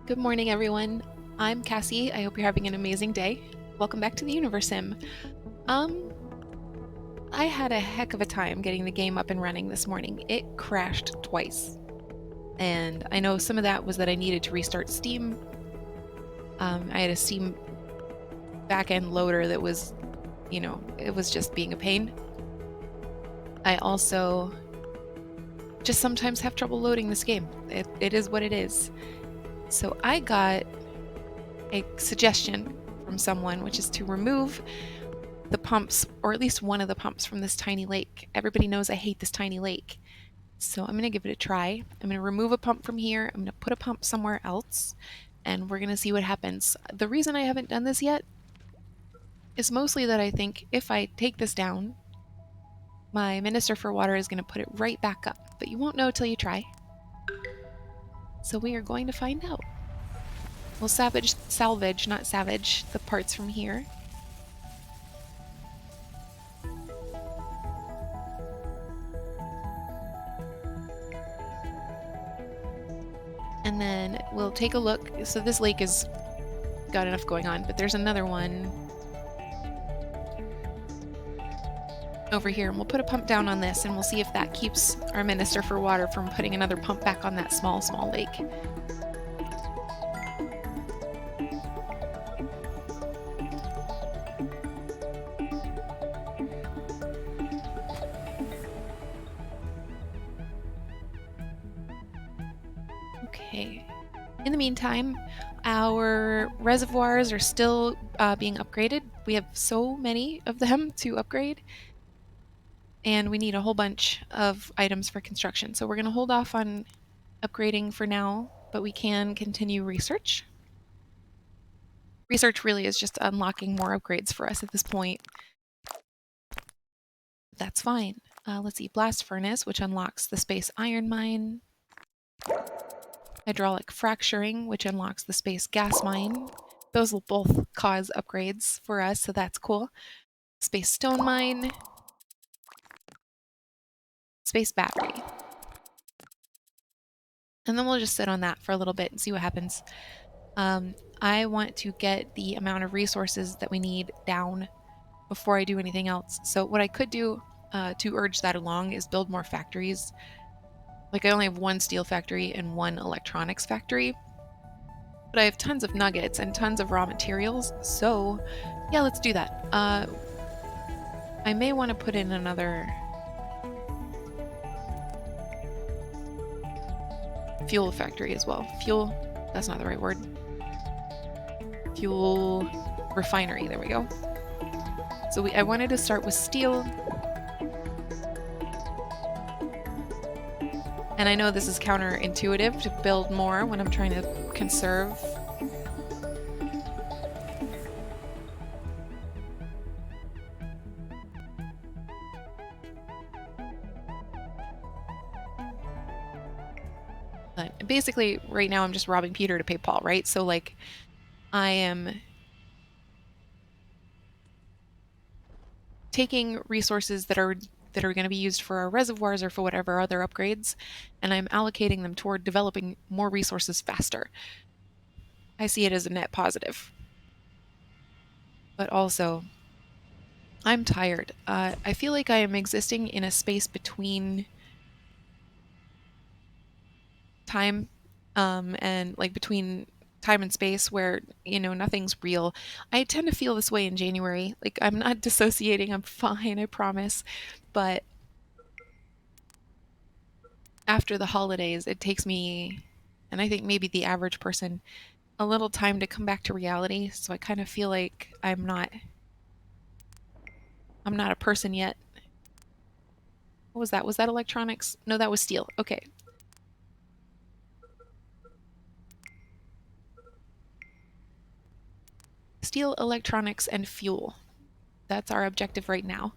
Good morning, everyone. I'm Cassie. I hope you're having an amazing day. Welcome back to the Universim. Um, I had a heck of a time getting the game up and running this morning. It crashed twice. And I know some of that was that I needed to restart Steam. I had a Steam backend loader that was, it was just being a pain. I also just sometimes have trouble loading this game. It is what it is. So I got a suggestion from someone, which is to remove the pumps, or at least one of the pumps from this tiny lake. Everybody knows I hate this tiny lake. So I'm going to give it a try. I'm going to remove a pump from here. I'm going to put a pump somewhere else, and we're going to see what happens. The reason I haven't done this yet is mostly that I think if I take this down, my Minister for Water is going to put it right back up. But you won't know till you try. So we are going to find out. We'll salvage, not savage, the parts from here. And then we'll take a look. So this lake has got enough going on, but there's another one over here, and we'll put a pump down on this, and we'll see if that keeps our Minister for Water from putting another pump back on that small lake. Okay. In the meantime, our reservoirs are still being upgraded. We have so many of them to upgrade, and we need a whole bunch of items for construction. So we're going to hold off on upgrading for now, but we can continue research. Research really is just unlocking more upgrades for us at this point. That's fine. Let's see, blast furnace, which unlocks the space iron mine. Hydraulic fracturing, which unlocks the space gas mine. Those will both cause upgrades for us, so that's cool. Space stone mine. Space battery. And then we'll just sit on that for a little bit and see what happens. I want to get the amount of resources that we need down before I do anything else. So what I could do to urge that along is build more factories. Like I only have one steel factory and one electronics factory, but I have tons of nuggets and tons of raw materials. So yeah, let's do that. I may want to put in another fuel factory as well. Fuel, that's not the right word. Fuel refinery, there we go. So I wanted to start with steel. And I know this is counterintuitive to build more when I'm trying to conserve. But basically, right now I'm just robbing Peter to pay Paul, right? So like, I am taking resources that are going to be used for our reservoirs or for whatever other upgrades, and I'm allocating them toward developing more resources faster. I see it as a net positive. But also, I'm tired. I feel like I am existing in a space between time and like between time and space where, nothing's real. I tend to feel this way in January. Like I'm not dissociating, I'm fine, I promise. But after the holidays, it takes me, and I think maybe the average person, a little time to come back to reality. So I kind of feel like I'm not a person yet. What was that? Was that electronics? No, that was steel. Okay. Steel, electronics, and fuel. That's our objective right now.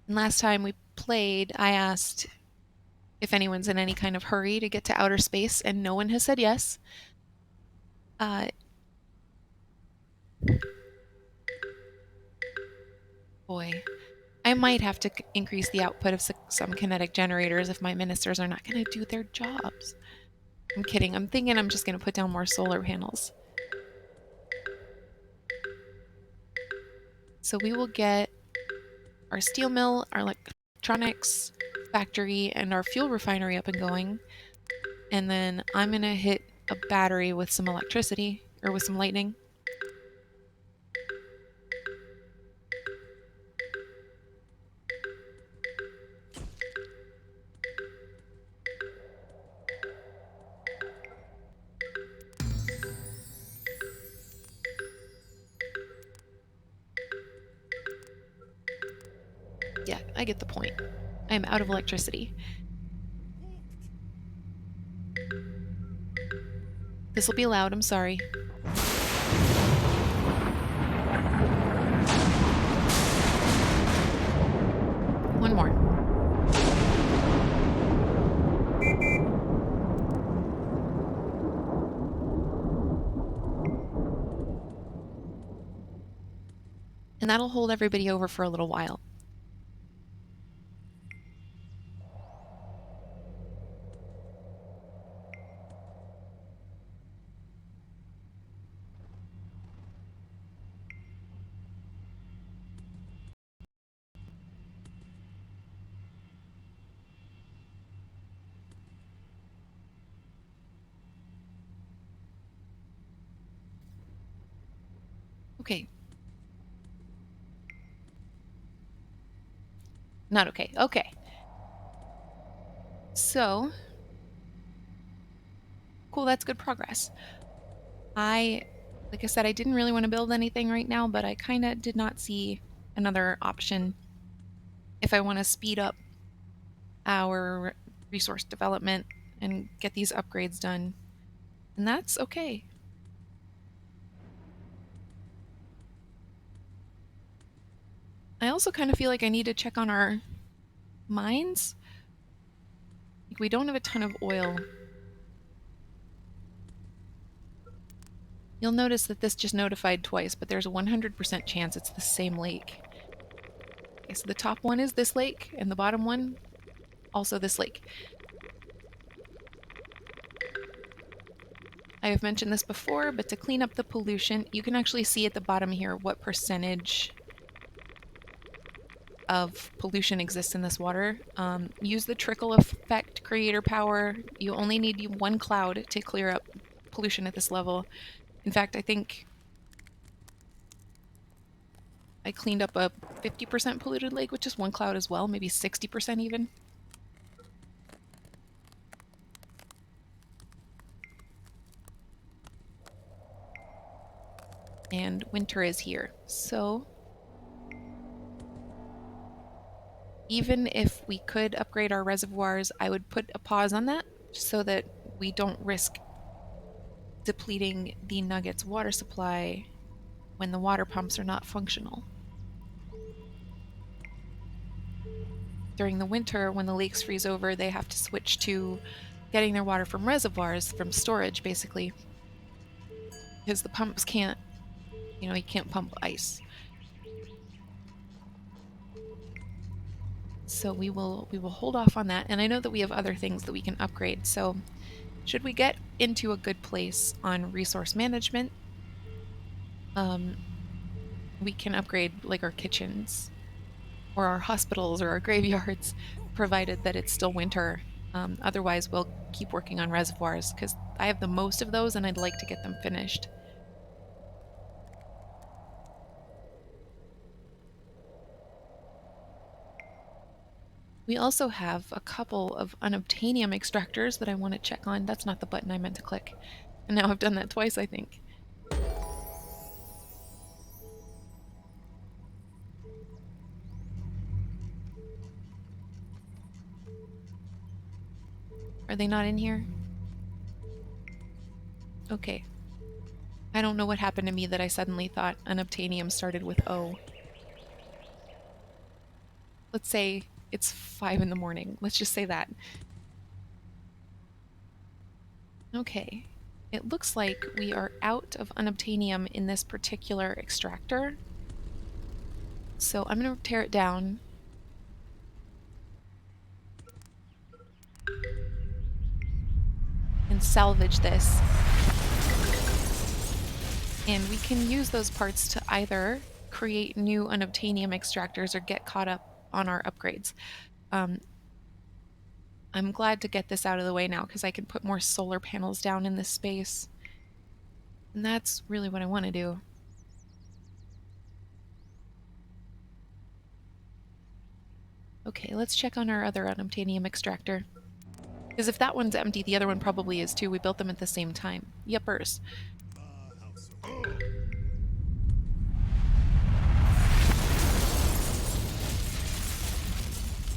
And last time we played, I asked if anyone's in any kind of hurry to get to outer space, and no one has said yes. Boy, I might have to increase the output of some kinetic generators if my ministers are not going to do their jobs. I'm kidding. I'm thinking I'm just going to put down more solar panels. So we will get our steel mill, our electronics factory, and our fuel refinery up and going. And then I'm going to hit a battery with some electricity, or with some lightning. Yeah, I get the point. I am out of electricity. This will be loud, I'm sorry. One more. And that'll hold everybody over for a little while. Okay. Not okay. Okay. So, cool, that's good progress. Like I said, I didn't really want to build anything right now, but I kind of did not see another option if I want to speed up our resource development and get these upgrades done. And that's okay. I also kind of feel like I need to check on our mines. Like, we don't have a ton of oil. You'll notice that this just notified twice, but there's a 100% chance it's the same lake. Okay, so the top one is this lake, and the bottom one, also this lake. I have mentioned this before, but to clean up the pollution, you can actually see at the bottom here what percentage of pollution exists in this water. Use the trickle effect creator power. You only need one cloud to clear up pollution at this level. In fact, I think I cleaned up a 50% polluted lake with just one cloud as well, maybe 60% even. And winter is here. So even if we could upgrade our reservoirs, I would put a pause on that so that we don't risk depleting the Nuggets water supply when the water pumps are not functional. During the winter, when the lakes freeze over, they have to switch to getting their water from reservoirs, from storage basically, because the pumps can't, you can't pump ice. So we will hold off on that, and I know that we have other things that we can upgrade. So should we get into a good place on resource management, we can upgrade like our kitchens or our hospitals or our graveyards, provided that it's still winter. Otherwise, we'll keep working on reservoirs because I have the most of those and I'd like to get them finished. We also have a couple of unobtainium extractors that I want to check on. That's not the button I meant to click. And now I've done that twice, I think. Are they not in here? Okay. I don't know what happened to me that I suddenly thought unobtainium started with O. Let's say it's 5 in the morning. Let's just say that. Okay. It looks like we are out of unobtainium in this particular extractor. So I'm going to tear it down can salvage this, and we can use those parts to either create new unobtainium extractors or get caught up on our upgrades. Um, I'm glad to get this out of the way now because I can put more solar panels down in this space. And that's really what I want to do. Okay, let's check on our other unobtainium extractor. Because if that one's empty, the other one probably is too. We built them at the same time. Yuppers.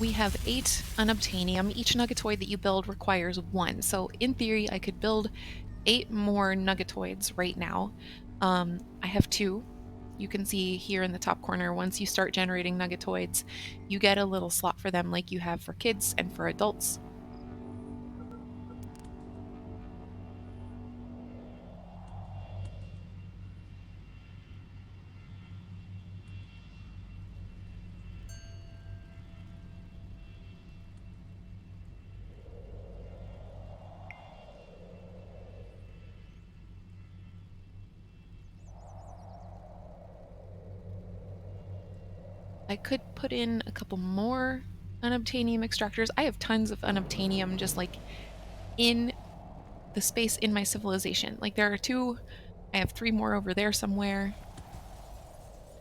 We have 8 unobtainium. Each nuggetoid that you build requires 1. So in theory, I could build 8 more nuggetoids right now. I have 2. You can see here in the top corner, once you start generating nuggetoids, you get a little slot for them like you have for kids and for adults. I could put in a couple more unobtainium extractors. I have tons of unobtainium just like in the space in my civilization. Like there are 2, I have 3 more over there somewhere.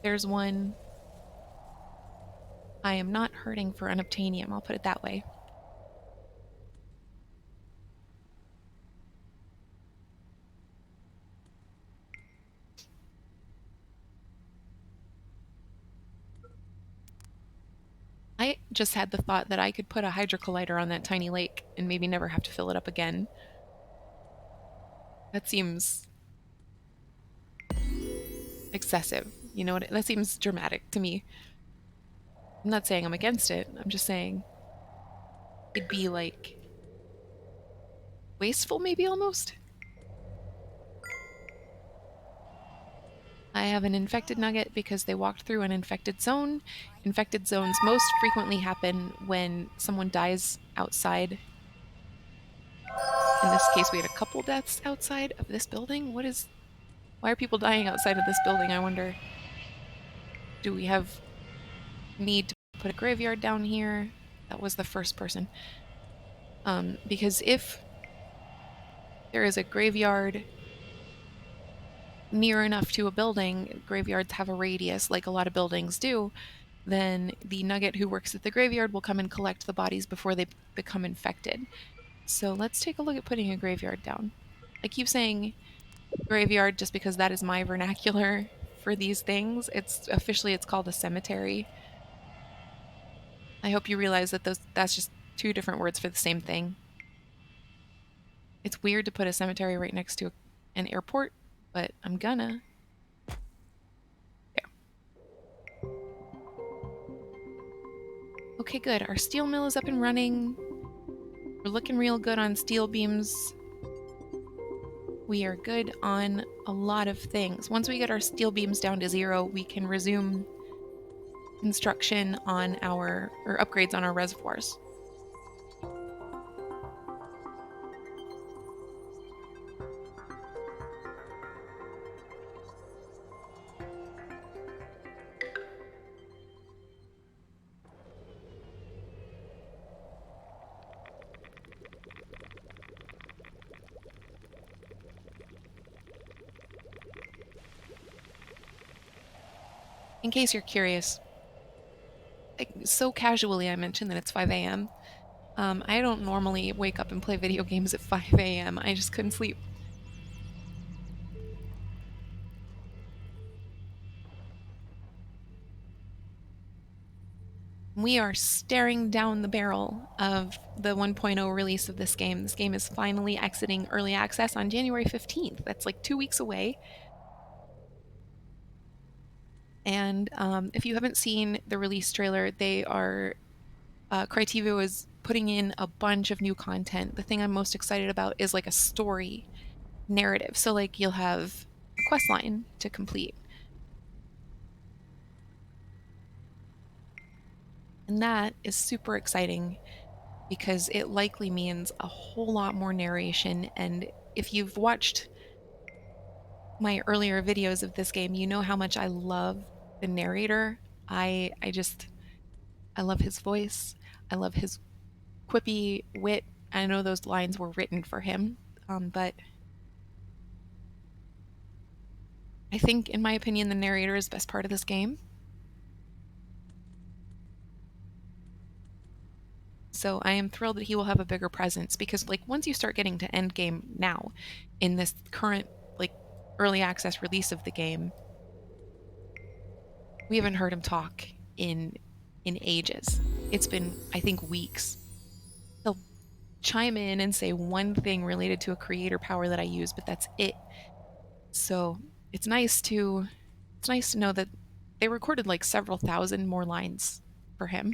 There's 1. I am not hurting for unobtainium, I'll put it that way. I just had the thought that I could put a hydro collider on that tiny lake and maybe never have to fill it up again. That seems excessive. You know what? That seems dramatic to me. I'm not saying I'm against it. I'm just saying it'd be like wasteful, maybe almost. I have an infected nugget because they walked through an infected zone. Infected zones most frequently happen when someone dies outside. In this case, we had a couple deaths outside of this building. Why are people dying outside of this building, I wonder? Do we have need to put a graveyard down here? That was the first person. Because if there is a graveyard near enough to a building, graveyards have a radius like a lot of buildings do, then the nugget who works at the graveyard will come and collect the bodies before they become infected. So let's take a look at putting a graveyard down. I keep saying graveyard just because that is my vernacular for these things. It's called a cemetery. I hope you realize that that's just 2 different words for the same thing. It's weird to put a cemetery right next to an airport, but I'm gonna. There. Okay, good. Our steel mill is up and running. We're looking real good on steel beams. We are good on a lot of things. Once we get our steel beams down to 0, we can resume construction on or upgrades on our reservoirs. In case you're curious, so casually I mentioned that it's 5 a.m. I don't normally wake up and play video games at 5 a.m. I just couldn't sleep. We are staring down the barrel of the 1.0 release of this game. This game is finally exiting early access on January 15th. That's like 2 weeks away. And if you haven't seen the release trailer, Crytevo is putting in a bunch of new content. The thing I'm most excited about is like a story narrative. So like you'll have a quest line to complete. And that is super exciting because it likely means a whole lot more narration. And if you've watched my earlier videos of this game, you know how much I love the narrator. I just I love his voice. I love his quippy wit. I know those lines were written for him, but I think, in my opinion, the narrator is the best part of this game. So I am thrilled that he will have a bigger presence because, like, once you start getting to end game now, in this current, like, early access release of the game, we haven't heard him talk in ages. It's been, I think, weeks. He'll chime in and say one thing related to a creator power that I use, but that's it. So it's nice to know that they recorded like several thousand more lines for him,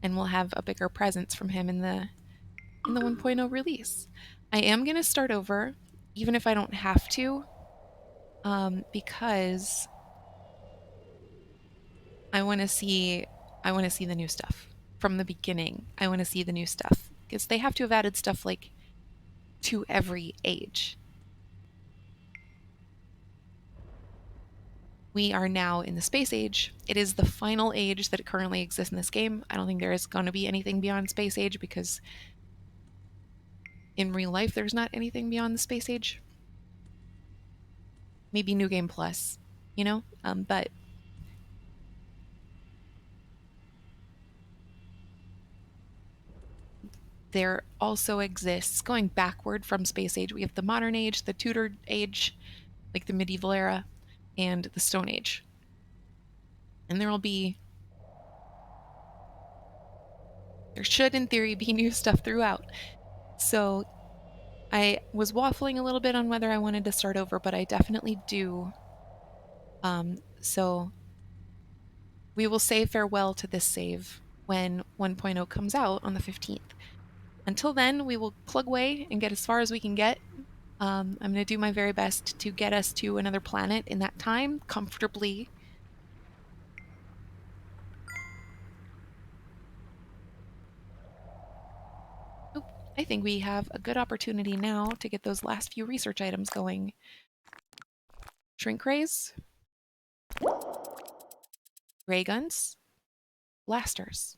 and we'll have a bigger presence from him in the 1.0 release. I am going to start over, even if I don't have to, because I want to see I want to see the new stuff from the beginning. I want to see the new stuff because they have to have added stuff like to every age. We are now in the space age. It is the final age that currently exists in this game. I don't think there is going to be anything beyond space age because in real life there's not anything beyond the space age. Maybe New Game Plus, but there also exists, going backward from space age, we have the modern age, the Tudor age, like the medieval era, and the Stone Age. And there should, in theory, be new stuff throughout. So I was waffling a little bit on whether I wanted to start over, but I definitely do. So we will say farewell to this save when 1.0 comes out on the 15th. Until then, we will plug away and get as far as we can get. I'm going to do my very best to get us to another planet in that time comfortably. Oop, I think we have a good opportunity now to get those last few research items going. Shrink rays, ray guns, blasters.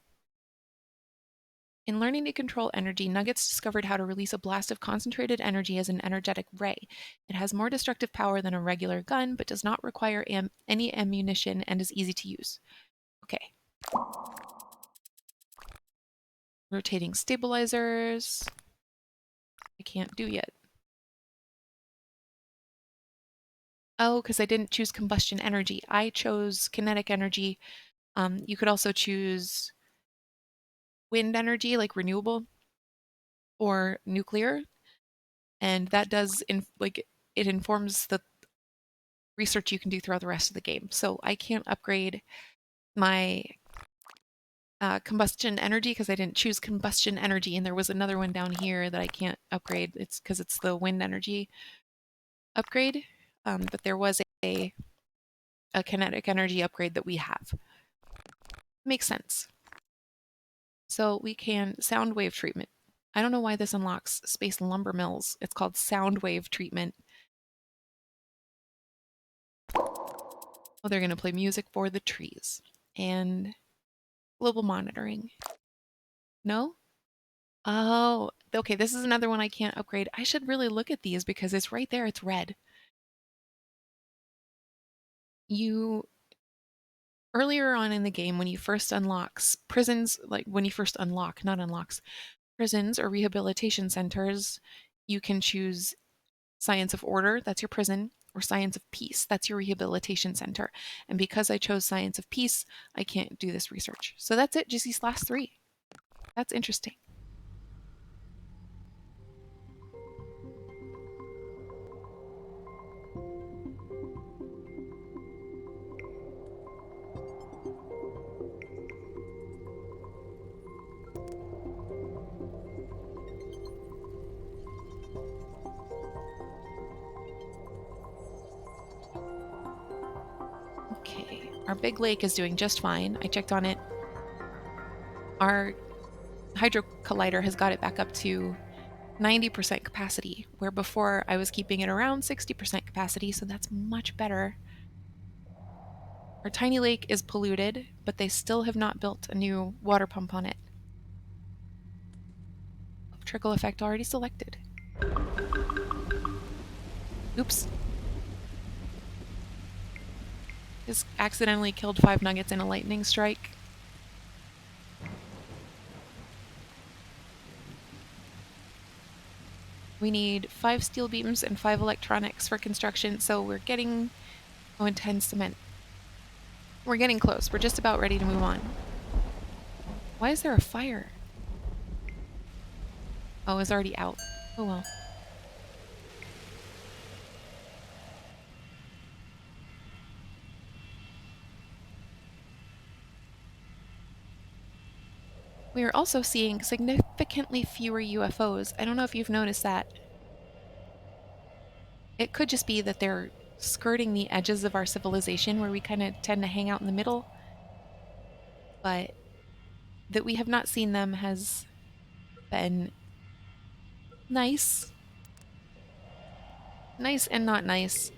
In learning to control energy, Nuggets discovered how to release a blast of concentrated energy as an energetic ray. It has more destructive power than a regular gun, but does not require any ammunition and is easy to use. Okay. Rotating stabilizers. I can't do yet. Oh, because I didn't choose combustion energy. I chose kinetic energy. You could also choose wind energy, like renewable, or nuclear, and that does it informs the research you can do throughout the rest of the game. So I can't upgrade my combustion energy because I didn't choose combustion energy, and there was another one down here that I can't upgrade. It's because it's the wind energy upgrade, but there was a kinetic energy upgrade that we have. Makes sense. So we can sound wave treatment. I don't know why this unlocks space lumber mills. It's called sound wave treatment. Oh, they're going to play music for the trees. And global monitoring. No? Oh, okay, this is another one I can't upgrade. I should really look at these because it's right there, it's red. Earlier on in the game, when you first unlocks prisons, like when you first not unlocks, prisons or rehabilitation centers, you can choose Science of Order, that's your prison, or Science of Peace, that's your rehabilitation center. And because I chose Science of Peace, I can't do this research. So that's it, just these last three. That's interesting. Okay, our big lake is doing just fine. I checked on it Our hydro collider has got it back up to 90% capacity, where before I was keeping it around 60% capacity, so that's much better. Our tiny lake is polluted, but they still have not built a new water pump on it. Trickle effect already selected. Oops. Just accidentally killed 5 nuggets in a lightning strike. We need 5 steel beams and 5 electronics for construction, so we're getting... Oh, and 10 cement. We're getting close. We're just about ready to move on. Why is there a fire? Oh, it's already out. Oh well. We are also seeing significantly fewer UFOs. I don't know if you've noticed that. It could just be that they're skirting the edges of our civilization where we kind of tend to hang out in the middle, but that we have not seen them has been nice. Nice and not nice.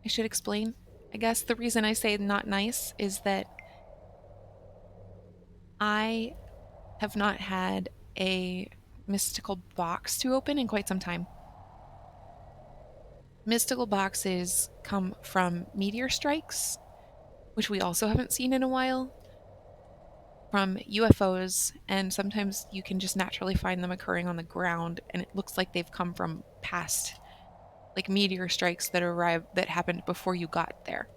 I should explain. I guess the reason I say not nice is that I have not had a mystical box to open in quite some time. Mystical boxes come from meteor strikes, which we also haven't seen in a while, from UFOs, and sometimes you can just naturally find them occurring on the ground, and it looks like they've come from past, like meteor strikes that happened before you got there.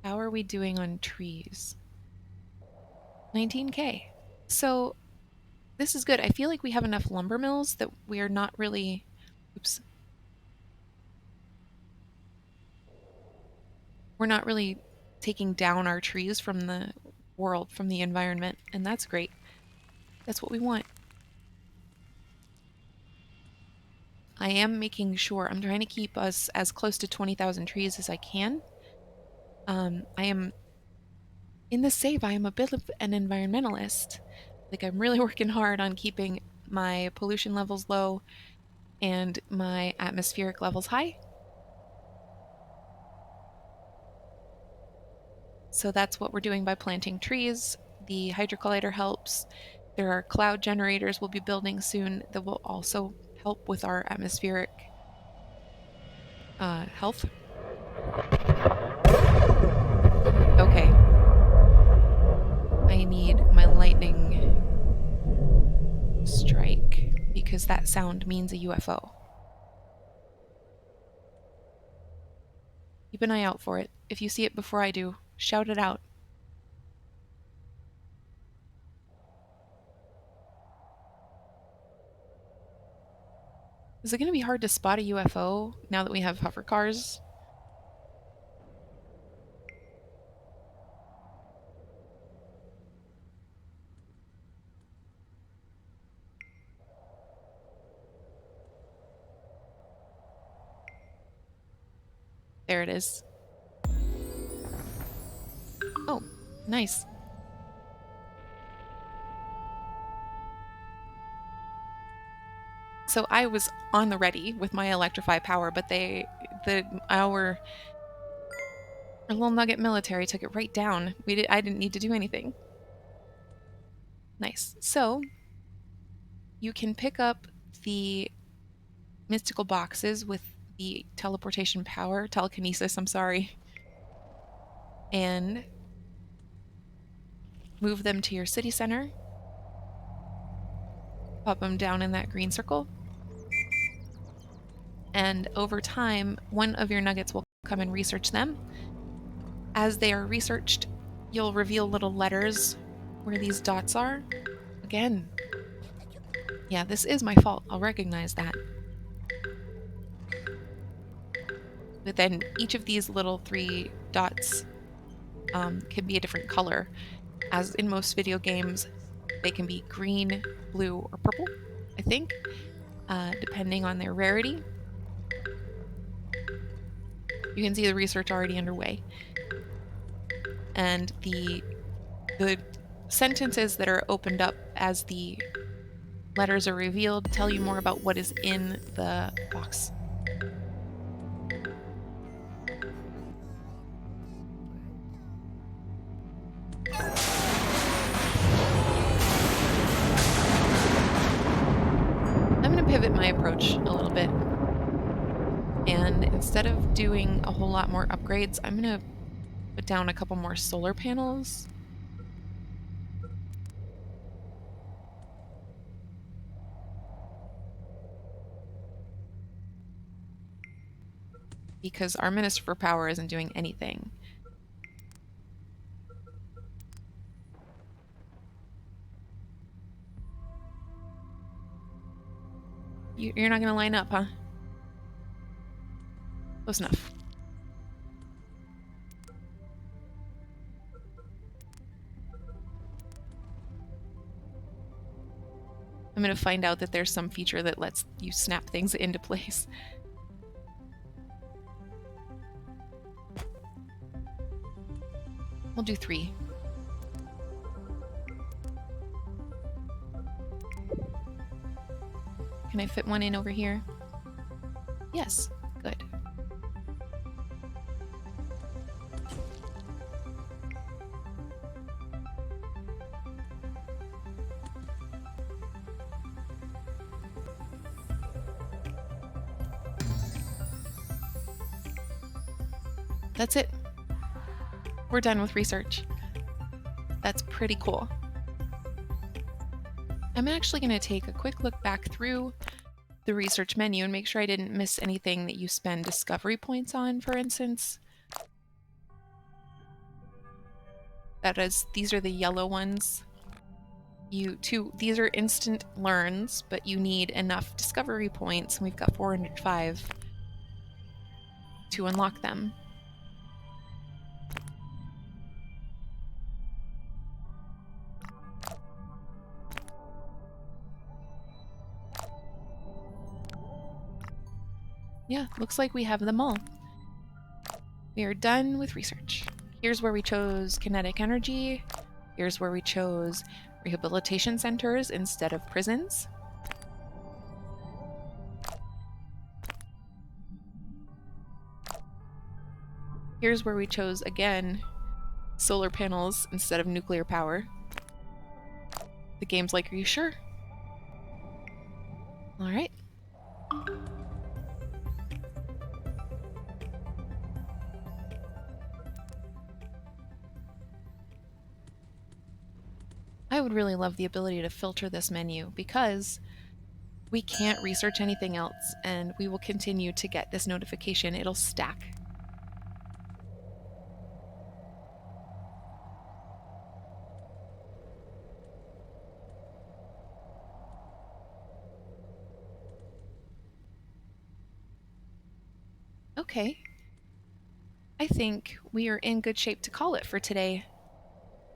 How are we doing on trees? 19K. So this is good. I feel like we have enough lumber mills that we are not really, oops, we're not really taking down our trees from the world, from the environment, and that's great. That's what we want. I am making sure, I'm trying to keep us as close to 20,000 trees as I can. I am, in the save, I am a bit of an environmentalist. Like, I'm really working hard on keeping my pollution levels low and my atmospheric levels high. So that's what we're doing by planting trees. The hydrocollider helps. There are cloud generators we'll be building soon that will also help with our atmospheric health. Okay. I need my lightning strike because that sound means a UFO. Keep an eye out for it. If you see it before I do, shout it out. Is it going to be hard to spot a UFO now that we have hover cars? There it is. Oh, nice. So I was on the ready with my electrify power, but our little nugget military took it right down. I didn't need to do anything. Nice. So you can pick up the mystical boxes with the teleportation power, telekinesis, I'm sorry, and move them to your city center. pop them down in that green circle. And over time, one of your nuggets will come and research them. As they are researched, you'll reveal little letters where these dots are. Again, yeah, this is my fault. I'll recognize that. But then each of these little 3 dots can be a different color. As in most video games, they can be green, blue, or purple, I think, depending on their rarity. You can see the research already underway. And the sentences that are opened up as the letters are revealed tell you more about what is in the box. I'm going to pivot my approach a little bit. And instead of doing a whole lot more upgrades, I'm going to put down a couple more solar panels. Because our Minister for Power isn't doing anything. You're not going to line up, huh? Close enough. I'm going to find out that there's some feature that lets you snap things into place. We'll do 3. Can I fit one in over here? Yes, good. That's it. We're done with research. That's pretty cool. I'm actually going to take a quick look back through the research menu and make sure I didn't miss anything that you spend discovery points on, for instance. That is, these are the yellow ones. These are instant learns, but you need enough discovery points, and we've got 405 to unlock them. Yeah, looks like we have them all. We are done with research. Here's where we chose kinetic energy. Here's where we chose rehabilitation centers instead of prisons. Here's where we chose, again, solar panels instead of nuclear power. The game's like, are you sure? All right. I would really love the ability to filter this menu because we can't research anything else, and we will continue to get this notification. It'll stack. Okay. I think we are in good shape to call it for today.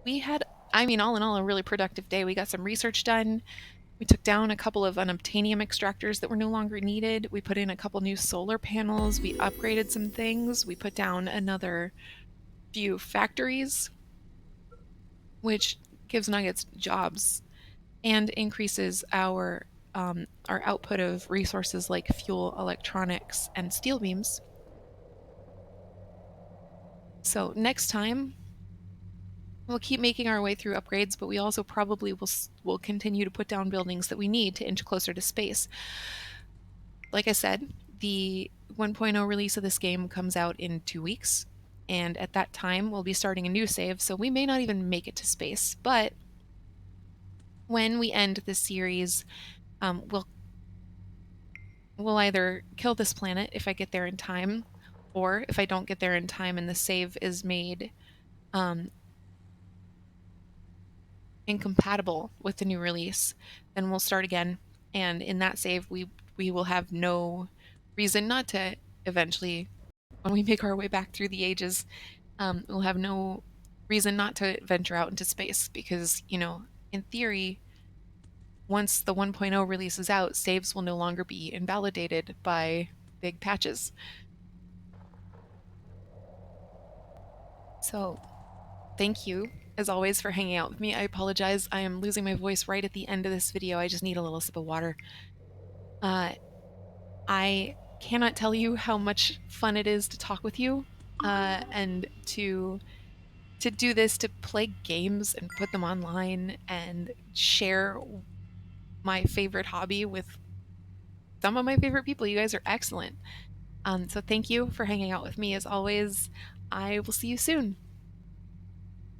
We had, I mean, all in all, a really productive day. We got some research done. We took down a couple of unobtainium extractors that were no longer needed. We put in a couple new solar panels. We upgraded some things. We put down another few factories, which gives Nuggets jobs and increases our output of resources like fuel, electronics, and steel beams. So next time, we'll keep making our way through upgrades, but we also probably will continue to put down buildings that we need to inch closer to space. Like I said, the 1.0 release of this game comes out in 2 weeks, and at that time we'll be starting a new save, so we may not even make it to space. But when we end this series, We'll either kill this planet if I get there in time, or if I don't get there in time and the save is made um, incompatible with the new release, then we'll start again. And in that save, we will have no reason not to eventually, when we make our way back through the ages, we'll have no reason not to venture out into space because, in theory, once the 1.0 release is out, saves will no longer be invalidated by big patches. So, thank you, as always, for hanging out with me. I apologize. I am losing my voice right at the end of this video. I just need a little sip of water. Uh, I cannot tell you how much fun it is to talk with you and to do this, to play games and put them online and share my favorite hobby with some of my favorite people. You guys are excellent. So thank you for hanging out with me as always. I will see you soon.